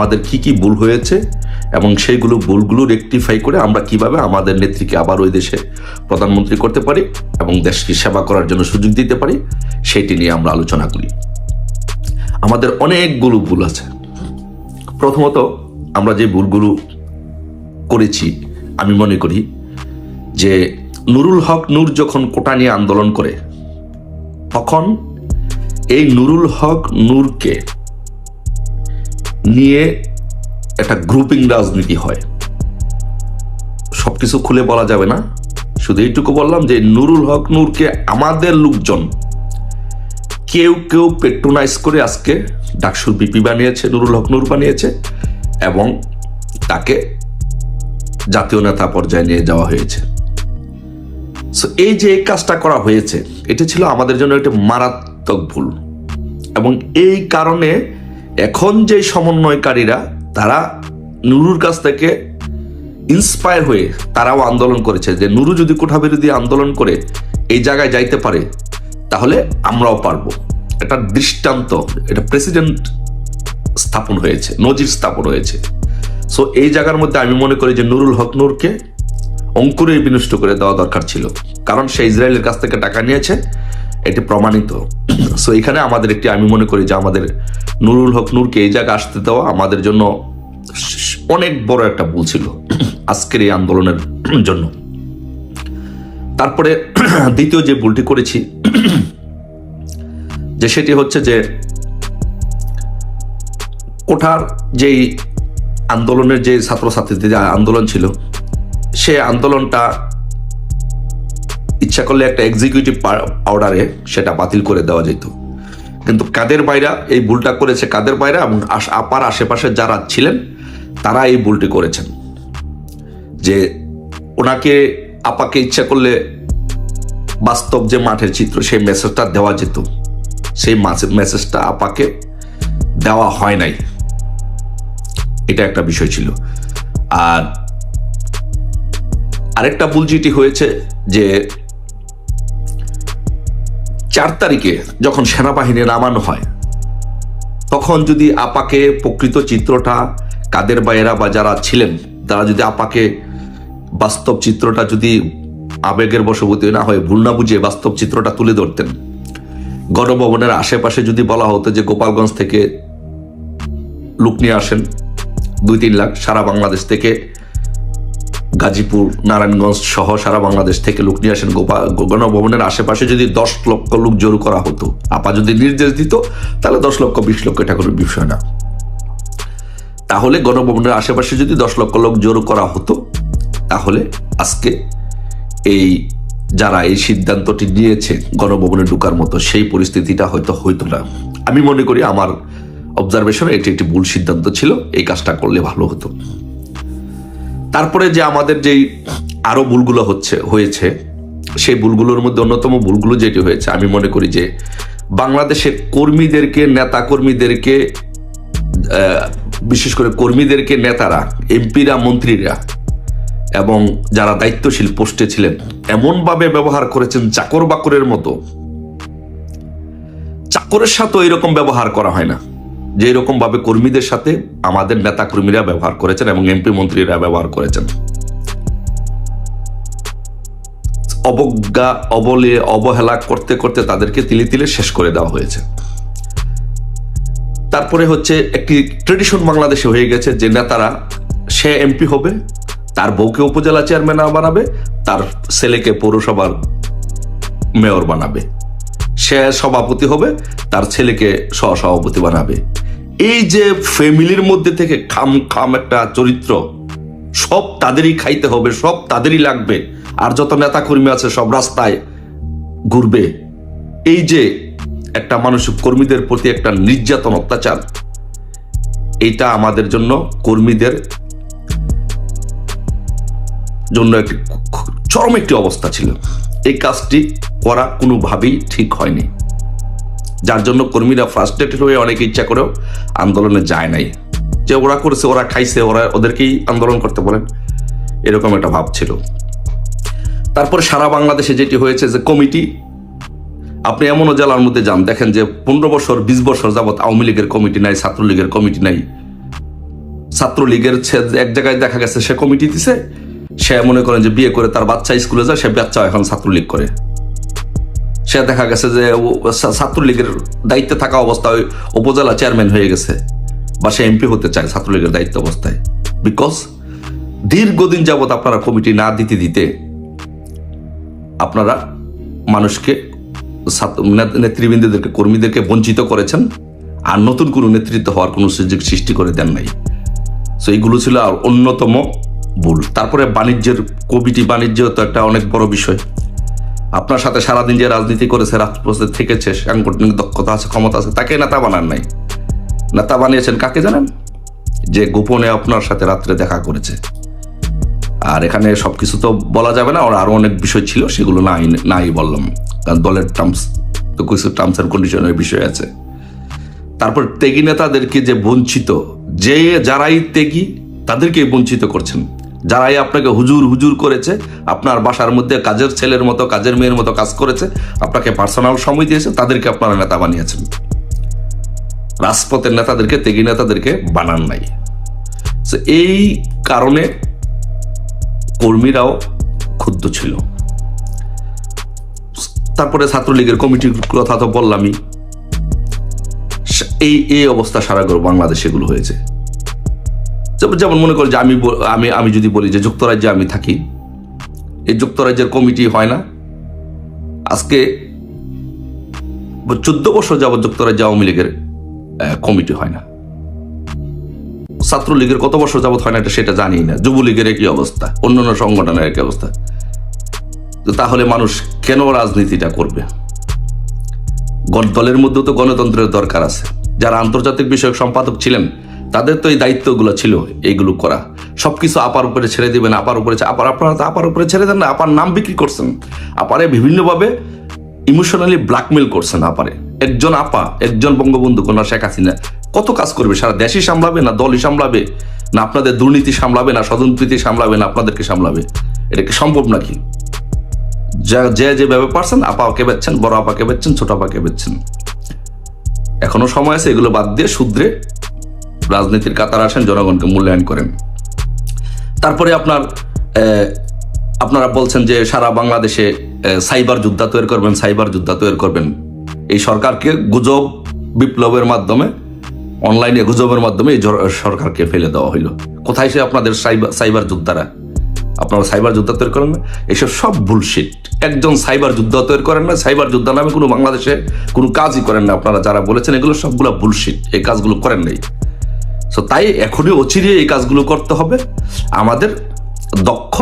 আমাদের কি ভুল হয়েছে এবং সেইগুলো ভুলগুলো রেকটিফাই করে আমরা কিভাবে আমাদের নেত্রীকে আবার ওই দেশে প্রধানমন্ত্রী করতে পারি এবং দেশকে সেবা করার জন্য সুযোগ দিতে পারি, সেটি নিয়ে আমরা আলোচনা করি। আমাদের অনেকগুলো ভুল আছে। প্রথমত, আমরা যে ভুলগুলো করেছি, আমি মনে করি যে নুরুল হক নূর যখন কোটা নিয়ে আন্দোলন করে, তখন এই নুরুল হক নূরকে নিয়ে একটা গ্রুপিং রাজনীতি হয়। সবকিছু খুলে বলা যাবে না, শুধু এইটুকু বললাম যে নুরুল হক নূরকে আমাদের লোকজন কেউ পেট্রোনাইজ করে আজকে ডাকসুর বিপি বানিয়েছে, নুরুল হক নূর বানিয়েছে এবং তাকে জাতীয় নেতা পর্যায়ে নিয়ে যাওয়া হয়েছে। এই যে কাজটা করা হয়েছে, এটা ছিল আমাদের জন্য একটা মারাত্মক ভুল। এবং এই কারণে এখন যে সমন্বয়কারীরা, তারা নুরুর কাছ থেকে ইন্সপায়ার হয়ে তারাও আন্দোলন করেছে যে নুরু যদি কোটা বিরোধী আন্দোলন করে এই জায়গায় যাইতে পারে, তাহলে আমরাও পারবো। এটা দৃষ্টান্ত, এটা প্রেসিডেন্ট স্থাপন হয়েছে, নজির স্থাপন হয়েছে। সো এই জায়গার মধ্যে আমি মনে করি যে নুরুল হক নূরকে অঙ্কুরে বিনষ্ট করে দেওয়া দরকার ছিল, কারণ সে ইসরায়েলের কাছ থেকে টাকা নিয়েছে, এটি প্রমাণিত। সো এখানে আমাদের আমি মনে করি যে আমাদের নুরুল হক নূরকে এই জায়গায় আসতে দেওয়া আমাদের জন্য অনেক বড় একটা ভুল ছিল আজকের এই আন্দোলনের জন্য। তারপরে দ্বিতীয় যে ভুলটি করেছি, যে সেটি হচ্ছে যে কোঠার যেই আন্দোলনের যে ছাত্রছাত্রীদের যে আন্দোলন ছিল, সে আন্দোলনটা ইচ্ছা করলে একটা এক্সিকিউটিভ অর্ডারে সেটা বাতিল করে দেওয়া যেত। কিন্তু কাদের বাইরা এই ভুলটা করেছে, কাদের বাইরা এবং আপার আশেপাশে যারা ছিলেন তারা এই ভুলটি করেছেন। যে ওনাকে, আপাকে ইচ্ছা করলে বাস্তব যে মাঠের চিত্র, সেই মেসেজটা দেওয়া যেত, সেই মেসেজটা আপাকে দেওয়া হয় নাই। এটা একটা বিষয় ছিল। আর আরেকটা ভুল যেটি হয়েছে যে 4 তারিখে যখন সেনাবাহিনী নামানো হয়, তখন যদি আপাকে প্রকৃত চিত্রটা, কাদের বাইরা বা যারা ছিলেন তারা যদি আপাকে বাস্তব চিত্রটা যদি আবেগের বশবর্তী না হয়ে ভুল না বুঝিয়ে বাস্তব চিত্রটা তুলে ধরতেন, গণভবনের আশেপাশে যদি বলা হতো যে গোপালগঞ্জ থেকে লোক নিয়ে আসেন 2-3 লাখ, সারা বাংলাদেশ থেকে, গাজীপুর, নারায়ণগঞ্জ সহ সারা বাংলাদেশ থেকে লোক নিয়ে আসেন, গণভবনের আশেপাশে যদি 10 লক্ষ লোক জড়ো করা হতো, আপা যদি নির্দেশ দিত, তাহলে 10 লক্ষ 20 লক্ষ এটা কোনো বিষয় না। তাহলে গণভবনের আশেপাশে যদি 10 লক্ষ লোক জড়ো করা হতো, তাহলে আজকে এই যারা এই সিদ্ধান্তটি নিয়েছে গণভবনে ঢোকার মতো, সেই পরিস্থিতিটা হয়তো হইতো না। আমি মনে করি আমার অবজারভেশনে এটি একটি ভুল সিদ্ধান্ত ছিল, এই কাজটা করলে ভালো হতো। তারপরে যে আমাদের যেই আরো ভুলগুলো হয়েছে, সেই ভুলগুলোর মধ্যে অন্যতম ভুলগুলো যেটি হয়েছে, আমি মনে করি যে বাংলাদেশে কর্মীদেরকে, নেতা কর্মীদেরকে, বিশেষ করে কর্মীদেরকে নেতারা, এমপিরা, মন্ত্রীরা এবং যারা দায়িত্বশীল পোস্টে ছিলেন এমনভাবে ব্যবহার করেছেন চাকর বাকরের মতো। চাকরের সাথে এরকম ব্যবহার করা হয় না, যে এরকম ভাবে কর্মীদের সাথে আমাদের নেতা কর্মীরা ব্যবহার করেছেন এবং এমপি মন্ত্রীরা ব্যবহার করেছেন। অবজ্ঞা, অবহেলা করতে করতে তাদেরকে তিলে তিলে শেষ করে দেওয়া হয়েছে। তারপরে হচ্ছে একটি ট্রেডিশন বাংলাদেশে হয়ে গেছে যে নেতারা, সে এমপি হবে, তার বউকে উপজেলা চেয়ারম্যান বানাবে, তার ছেলেকে পৌরসভার মেয়র বানাবে, সে সভাপতি হবে, তার ছেলেকে সহসভাপতি বানাবে। এই যে ফ্যামিলির মধ্যে থেকে খাম একটা চরিত্র, সব তাদেরই খাইতে হবে, সব তাদেরই লাগবে, আর যত নেতা কর্মী আছে সব রাস্তায় ঘুরবে। এই যে একটা মানুষ কর্মীদের প্রতি একটা নির্যাতন, অত্যাচার, এইটা আমাদের জন্য, কর্মীদের জন্য একটি চরম একটি অবস্থা ছিল। এই কাজটি করা কোনোভাবেই ঠিক হয়নি, যার জন্য কর্মীরা ফ্রাস্ট্রেটেড হয়ে অনেকে ইচ্ছা করেও আন্দোলনে যায় নাই, যে ওরা করেছে, ওরা খাইছে, ওদেরকেই আন্দোলন করতে বলেন, এরকম একটা ভাব ছিল। তারপরে সারা বাংলাদেশে যেটি হয়েছে যে কমিটি, আপনি এমনও জেলার মধ্যে যান, দেখেন যে 15 বছর 20 বছর যাবৎ আওয়ামী লীগের কমিটি নাই, ছাত্রলীগের কমিটি নাই, ছাত্রলীগের এক জায়গায় দেখা গেছে সে কমিটি দিছে, সে মনে করেন যে বিয়ে করে তার বাচ্চা স্কুলে যায়, সে বাচ্চা এখন ছাত্রলীগ করে। সে দেখা গেছে যে ছাত্রলীগের দায়িত্বে থাকা অবস্থায় উপজেলা চেয়ারম্যান হয়ে গেছে, বা সে এমপি হতে চায় ছাত্রলীগের দায়িত্ব অবস্থায়। বিকজ দীর্ঘদিন যাবৎ আপনারা কমিটি না দিতে দিতে আপনারা মানুষকে, নেতৃবৃন্দদেরকে, কর্মীদেরকে বঞ্চিত করেছেন, আর নতুন কোনো নেতৃত্ব হওয়ার কোনো সুযোগ সৃষ্টি করে দেন নাই। সো এইগুলো ছিল আর অন্যতম ভুল। তারপরে বাণিজ্যের কমিটি, বাণিজ্য তো একটা অনেক বড় বিষয়। আপনার সাথে সারাদিন যে রাজনীতি করেছে, রাজপথে থেকেছে, সাংগঠনিক দক্ষতা আছে, ক্ষমতা আছে, তাকে নেতা বানান নাই। নেতা বানিয়েছেন কাকে জানেন? যে গোপনে আপনার সাথে রাত্রে দেখা করেছে। আর এখানে সবকিছু তো বলা যাবে না, ওর আরো অনেক বিষয় ছিল, সেগুলো নাই বললাম, কারণ দলের টার্মস তো কিছু টার্মস এন্ড কন্ডিশনের বিষয় আছে। তারপর ত্যাগী নেতাদেরকে যে বঞ্চিত, যে যারাই ত্যাগী তাদেরকে বঞ্চিত করছেন। যারাই আপনাকে হুজুর হুজুর করেছে, আপনার বাসার মধ্যে কাজের ছেলের মতো, কাজের মেয়ের মতো কাজ করেছে, আপনাকে পার্সোনাল সময় দিয়েছে, তাদেরকে আপনারা নেতা বানিয়েছেন। রাজপথের নেতাদেরকে, ত্যাগী নেতাদেরকে বানান নাই। এই কারণে কর্মীরাও ক্ষুব্ধ ছিল। তারপরে ছাত্রলীগের কমিটির কথা তো বললামই। এই অবস্থা সারা বাংলাদেশে এগুলো হয়েছে। যেমন মনে করি যে আমি যদি বলি যে যুক্তরাজ্যে আমি থাকি, এই যুক্তরাজ্যের কমিটি হয় না। আজকে 14 বছর যাবৎ যুক্তরাজ্য আওয়ামী লীগের কমিটি হয় না। ছাত্রলীগের কত বছর যাবৎ হয় না এটা সেটা জানি না। যুবলীগের একই অবস্থা, অন্যান্য সংগঠনের একই অবস্থা। তো তাহলে মানুষ কেন রাজনীতিটা করবে? দলের মধ্যে তো গণতন্ত্রের দরকার আছে। যারা আন্তর্জাতিক বিষয়ক সম্পাদক ছিলেন তাদের তো এই দায়িত্বগুলো ছিল, এইগুলো করা। সবকিছু আপার উপরে ছেড়ে দিবেন, আপার উপরে, আপনারা তো আপার উপরে ছেড়ে দেন না। আপার নাম বিক্রি করছেন, আপারে বিভিন্নভাবে ইমোশনালি ব্ল্যাকমেল করছেন। আপারে একজন আপা, একজন বঙ্গবন্ধু কন্যা শেখ হাসিনা কত কাজ করবে? সারা দেশই সামলাবে, না দলই সামলাবে, না আপনাদের দুর্নীতি সামলাবে, না স্বজনপ্রীতি সামলাবে, না আপনাদেরকে সামলাবে? এটা কি সম্ভব নাকি? যেভাবে পারছেন, আপাকে বেচছেন, বড় আপাকে বেচছেন, ছোট আপাকে বেচছেন। এখনো সময় আছে, এগুলো বাদ দিয়ে শুধরে রাজনীতির কাতার আসেন, জনগণকে মূল্যায়ন করেন। তারপরে আপনারা বলছেন যে সারা বাংলাদেশে সাইবার যোদ্ধা তৈরি করবেন, সাইবার যোদ্ধা তৈরি করবেন। এই সরকারকে গুজব বিপ্লবের মাধ্যমে, অনলাইনে গুজবের মাধ্যমে এই সরকারকে ফেলে দেওয়া হইল। কোথায় সে আপনাদের সাইবার যোদ্ধারা? আপনারা সাইবার যোদ্ধা তৈরি করেন না? এইসব সব বুলশিট। একজন সাইবার যোদ্ধা তৈরি করেন না, সাইবার যোদ্ধা নামে কোনো বাংলাদেশে কোনো কাজই করেন না। আপনারা যারা বলেছেন এগুলো সবগুলো বুলশিট, এই কাজগুলো করেন নাই। সো তাই এখনই অচিরে এই কাজগুলো করতে হবে। আমাদের দক্ষ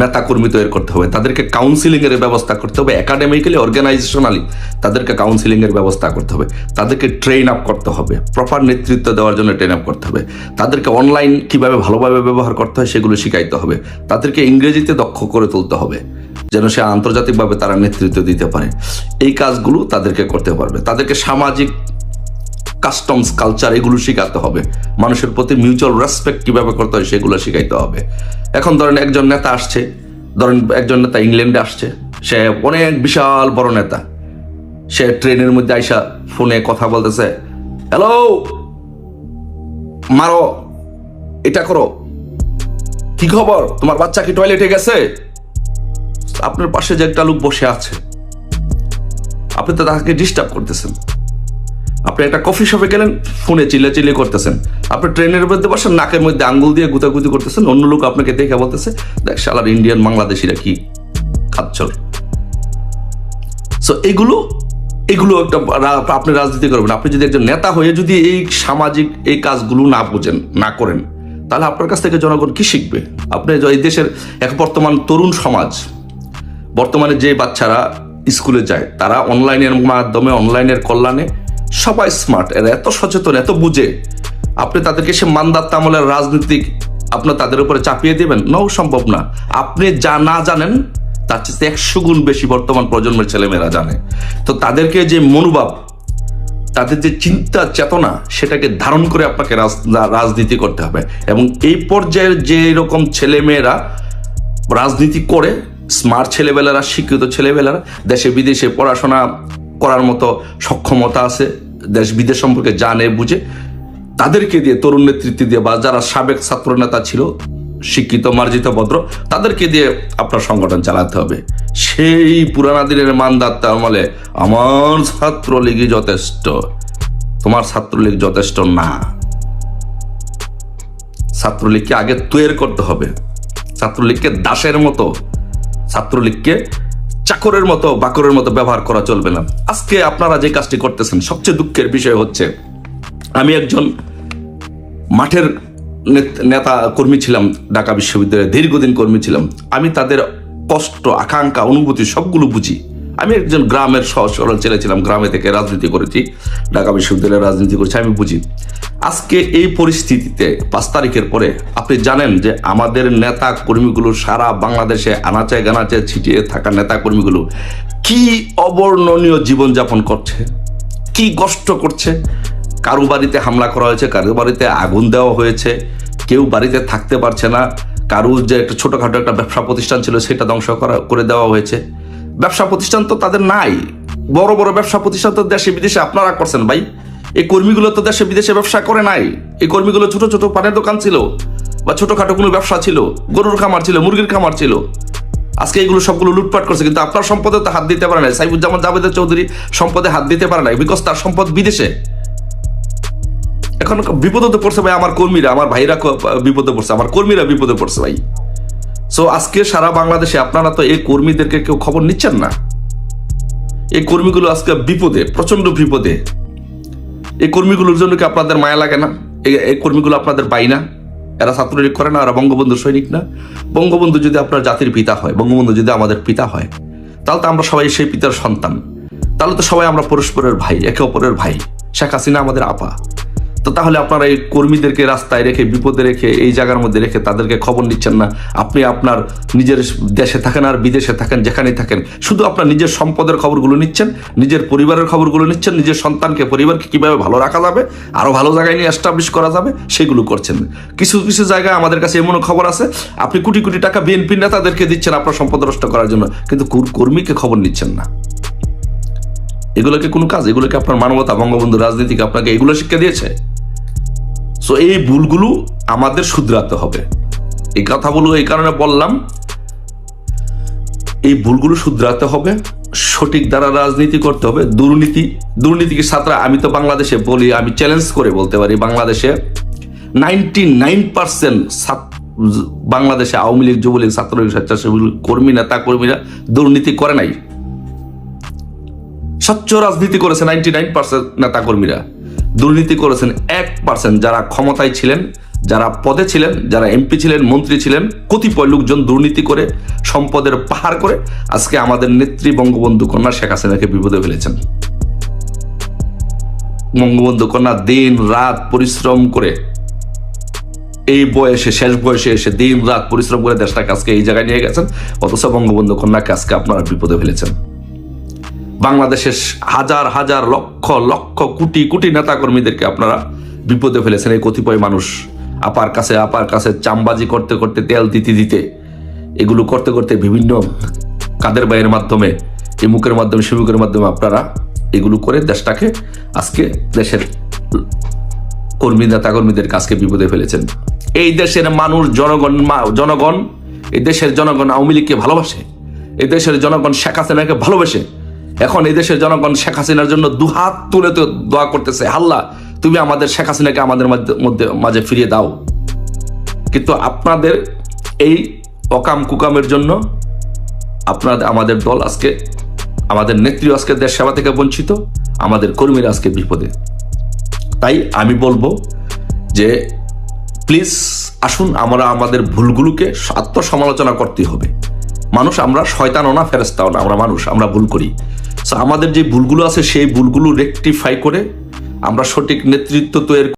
নেতাকর্মী তৈরি করতে হবে, তাদেরকে কাউন্সিলিং এর ব্যবস্থা করতে হবে, একাডেমিক্যালি, অর্গানাইজেশনালি তাদেরকে কাউন্সিলিং এর ব্যবস্থা করতে হবে, তাদেরকে ট্রেন আপ করতে হবে, প্রপার নেতৃত্ব দেওয়ার জন্য ট্রেন আপ করতে হবে, তাদেরকে অনলাইন কিভাবে ভালোভাবে ব্যবহার করতে হয় সেগুলো শিখাইতে হবে, তাদেরকে ইংরেজিতে দক্ষ করে তুলতে হবে যেন সে আন্তর্জাতিকভাবে তারা নেতৃত্ব দিতে পারে। এই কাজগুলো তাদেরকে করতে পারবে। তাদেরকে সামাজিক কাস্টমস, কালচার এগুলো শিখাতে হবে। মানুষের প্রতি মিউচুয়াল রেসপেক্ট কিভাবে করতে হয় সেগুলো শিখাইতে হবে। এখন ধরেন একজন নেতা আসছে, ধরেন একজন নেতা ইংল্যান্ডে আসছে, সে অনেক বিশাল বড় নেতা, সে ট্রেনের মধ্যে আইসা ফোনে কথা বলতেছে, হ্যালো, মারো, এটা করো, কি খবর, তোমার বাচ্চা কি টয়লেটে গেছে? আপনার পাশে যে একটা লোক বসে আছে, আপনি তো তাকে ডিস্টার্ব করতেছেন। আপনি একটা কফি শপে গেলেন, ফোনে চিল্লাচিল্লি করতেছেন। আপনি ট্রেনের মধ্যে বসেন, নাকের মধ্যে আঙ্গুল দিয়ে গুতাগুতি করতেছেন। অন্য লোক আপনাকে দেখে বলতেছে, দেখ শালার ইন্ডিয়ান বাংলাদেশিরা কি খাচ্ছর। সো এগুলো একটা আপনি রাজনীতি করবেন। আপনি যদি একজন নেতা হয়ে যদি এই সামাজিক এই কাজগুলো না বোঝেন, না করেন, তাহলে আপনার কাছ থেকে জনগণ কি শিখবে? আপনি এই দেশের এক বর্তমান তরুণ সমাজ, বর্তমানে যে বাচ্চারা স্কুলে যায়, তারা অনলাইনের মাধ্যমে, অনলাইনের কল্যাণে সবাই স্মার্ট, এরা এত সচেতন, এত বুঝে। আপনি তাদেরকে সে মানদাত্তা আমলের রাজনীতিক আপনার তাদের উপরে চাপিয়ে দেবেন? নাও, সম্ভব না। আপনি যা না জানেন তার চেয়ে 100 গুণ বেশি বর্তমান প্রজন্মের ছেলেমেয়েরা জানে। তো তাদেরকে যে মনোভাব, তাদের যে চিন্তা চেতনা, সেটাকে ধারণ করে আপনাকে রাজনীতি করতে হবে। এবং এই পর্যায়ের যে এরকম ছেলেমেয়েরা রাজনীতি করে, স্মার্ট ছেলেবেলারা, শিক্ষিত ছেলেবেলারা, দেশে বিদেশে পড়াশোনা করার মতো সক্ষমতা আছে, দেশ বিদেশ সম্পর্কে জানে, বুঝে, তাদেরকে দিয়ে, তরুণ নেতৃত্ব দিয়ে বা যারা সাবেক ছাত্র নেতা ছিল, শিক্ষিত মার্জিত ভদ্র, তাদেরকে দিয়ে আপনার সংগঠন চালাতে হবে। সেই পুরানা দিনের মানদাত্তা আমলে আমার ছাত্রলীগই যথেষ্ট, তোমার ছাত্রলীগ যথেষ্ট না। ছাত্রলীগকে আগে তৈরি করতে হবে। ছাত্রলীগকে দাসের মতো, ছাত্রলীগকে চাকরের মতো, বাকরের মতো ব্যবহার করা চলবে না। আজকে আপনারা যে কাজটি করতেছেন, সবচেয়ে দুঃখের বিষয় হচ্ছে, আমি একজন মাঠের নেতা কর্মী ছিলাম, ঢাকা বিশ্ববিদ্যালয়ে দীর্ঘদিন কর্মী ছিলাম। আমি তাদের কষ্ট, আকাঙ্ক্ষা, অনুভূতি সবগুলো বুঝি। আমি একজন গ্রামের সহজ সরল ছেলে ছিলাম, গ্রামে থেকে রাজনীতি করেছি, ঢাকা বিশ্ববিদ্যালয়ে রাজনীতি করেছি, আমি বুঝি। আজকে এই পরিস্থিতিতে 5 তারিখের পরে আপনি জানেন যে আমাদের নেতা কর্মীগুলো সারা বাংলাদেশে আনাচে গানাচে ছিটিয়ে থাকা নেতা কর্মীগুলো কি অবর্ণনীয় জীবনযাপন করছে, কি কষ্ট করছে। কারো বাড়িতে হামলা করা হয়েছে, কারো বাড়িতে আগুন দেওয়া হয়েছে, কেউ বাড়িতে থাকতে পারছে না, কারো যে একটা ছোটখাটো একটা ব্যবসা প্রতিষ্ঠান ছিল সেটা ধ্বংস করে দেওয়া হয়েছে। ব্যবসা প্রতিষ্ঠান তো তাদের নাই, বড় বড় ব্যবসা প্রতিষ্ঠান তো দেশে বিদেশে আপনারা করছেন ভাই। এই কর্মীগুলো তো দেশে বিদেশে ব্যবসা করে নাই। এই কর্মীগুলো ছোট ছোট পানের দোকান ছিল বা ছোটখাটো কোনো ব্যবসা ছিল, গরুর খামার ছিল, মুরগির খামার ছিল। আজকে এগুলো সবগুলো লুটপাট করছে, কিন্তু আপনার সম্পদে তো হাত দিতে পারে নাই। সাইফুজ্জামান জাভেদ চৌধুরী সম্পদে হাত দিতে পারে নাই, বিকজ তার সম্পদ বিদেশে। এখন বিপদে তো পড়ছে ভাই আমার কর্মীরা, আমার ভাইরা বিপদে পড়ছে, আমার কর্মীরা বিপদে পড়ছে ভাই। সো আজকে সারা বাংলাদেশে আপনারা তো এই কর্মীদেরকে কেউ খবর নিচ্ছেন না। এই কর্মীগুলো আজকে বিপদে, প্রচন্ড বিপদে। এই কর্মীগুলোর জন্য কি আপনাদের মায়া লাগে না? এই কর্মীগুলো আপনাদের পাই না? এরা ছাত্রলীগ করে না? এরা বঙ্গবন্ধুর সৈনিক না? বঙ্গবন্ধু যদি আপনার জাতির পিতা হয়, বঙ্গবন্ধু যদি আমাদের পিতা হয়, তাহলে তো আমরা সবাই সেই পিতার সন্তান। তাহলে তো সবাই আমরা পরস্পরের ভাই, একে অপরের ভাই। শেখ হাসিনা আমাদের আপা। তো তাহলে আপনারা এই কর্মীদেরকে রাস্তায় রেখে, বিপদে রেখে, এই জায়গার মধ্যে রেখে তাদেরকে খবর নিচ্ছেন না। আপনি আপনার নিজের দেশে থাকেন আর বিদেশে থাকেন, যেখানেই থাকেন, শুধু আপনার নিজের সম্পদের খবরগুলো নিচ্ছেন, নিজের পরিবারের খবরগুলো নিচ্ছেন, নিজের সন্তানকে, পরিবারকে কিভাবে ভালো রাখা যাবে, আরো ভালো জায়গায় নিয়ে এস্টাবলিশ করা যাবে, সেগুলো করছেন। কিছু কিছু জায়গায় আমাদের কাছে এমনও খবর আছে, আপনি কোটি কোটি টাকা বিএনপি নেতাদেরকে দিচ্ছেন আপনার সম্পদ নষ্ট করার জন্য, কিন্তু কর্মীকে খবর নিচ্ছেন না। এগুলোকে কোনো কাজ? এগুলোকে আপনার মানবতা, বঙ্গবন্ধু রাজনীতিকে আপনাকে এগুলো শিক্ষা দিয়েছে? সো এই ভুলগুলো আমাদের শুধরাতে হবে। এই কথাগুলো এই কারণে বললাম, এই ভুলগুলো শুধরাতে হবে, সঠিক দ্বারা রাজনীতি করতে হবে। দুর্নীতিকে ছাত্রা, আমি তো বাংলাদেশে বলি, আমি চ্যালেঞ্জ করে বলতে পারি, বাংলাদেশে 99% বাংলাদেশে আওয়ামী লীগ, যুবলীগ, ছাত্রলীগ, স্বেচ্ছাসেবী কর্মী, নেতা কর্মীরা দুর্নীতি করে নাই। স্বচ্ছ রাজনীতি করেছে 99% নেতা কর্মীরা। দুর্নীতি করেছেন 1%, যারা ক্ষমতায় ছিলেন, যারা পদে ছিলেন, যারা এমপি ছিলেন, মন্ত্রী ছিলেন, কতিপয় লোকজন দুর্নীতি করে, সম্পদের পাহাড় করে আজকে আমাদের নেত্রী বঙ্গবন্ধু কন্যা শেখ হাসিনাকে বিপদে ফেলেছেন। বঙ্গবন্ধু কন্যা দিন রাত পরিশ্রম করে এই বয়সে, শেষ বয়সে এসে দিন রাত পরিশ্রম করে দেশটাকে আজকে এই জায়গায় নিয়ে গেছেন, অথচ বঙ্গবন্ধু কন্যাকে আজকে আপনারা বিপদে ফেলেছেন। বাংলাদেশের হাজার হাজার লক্ষ লক্ষ কোটি কোটি নেতা কর্মীদেরকে আপনারা বিপদে ফেলেছেন। এই কতিপয় মানুষ আপার কাছে চামবাজি করতে করতে, তেল দিতে, এগুলো করতে করতে, বিভিন্ন কাদের বাইয়ের মাধ্যমে, এই মুখের মাধ্যমে, শিমুখের মাধ্যমে আপনারা এগুলো করে দেশটাকে আজকে, দেশের কর্মী, নেতা কর্মীদেরকে আজকে বিপদে ফেলেছেন। এই দেশের মানুষ, জনগণ, এই দেশের জনগণ আওয়ামী লীগকে ভালোবাসে, এই দেশের জনগণ শেখ হাসিনাকে ভালোবাসে। এখন এই দেশের জনগণ শেখ হাসিনার জন্য দুহাত তুলে তো দোয়া করতেছে, আল্লাহ তুমি আমাদের শেখ হাসিনাকে আমাদের মাঝে ফিরিয়ে দাও। কিন্তু আপনাদের এই অকাম কুকামের জন্য আমাদের দল আজকে, আমাদের নেত্রী আজকে দেশ সেবা থেকে বঞ্চিত, আমাদের কর্মীরা আজকে বিপদে। তাই আমি বলবো যে প্লিজ আসুন, আমরা আমাদের ভুলগুলোকে আত্মসমালোচনা করতে হবে। মানুষ আমরা, শয়তানও না, ফেরেশতাও না, আমরা মানুষ, আমরা ভুল করি। আমাদের যে ভুলগুলো আছে সেই ভুলগুলো রেকটিফাই করে আমরা সঠিক নেতৃত্ব তৈরি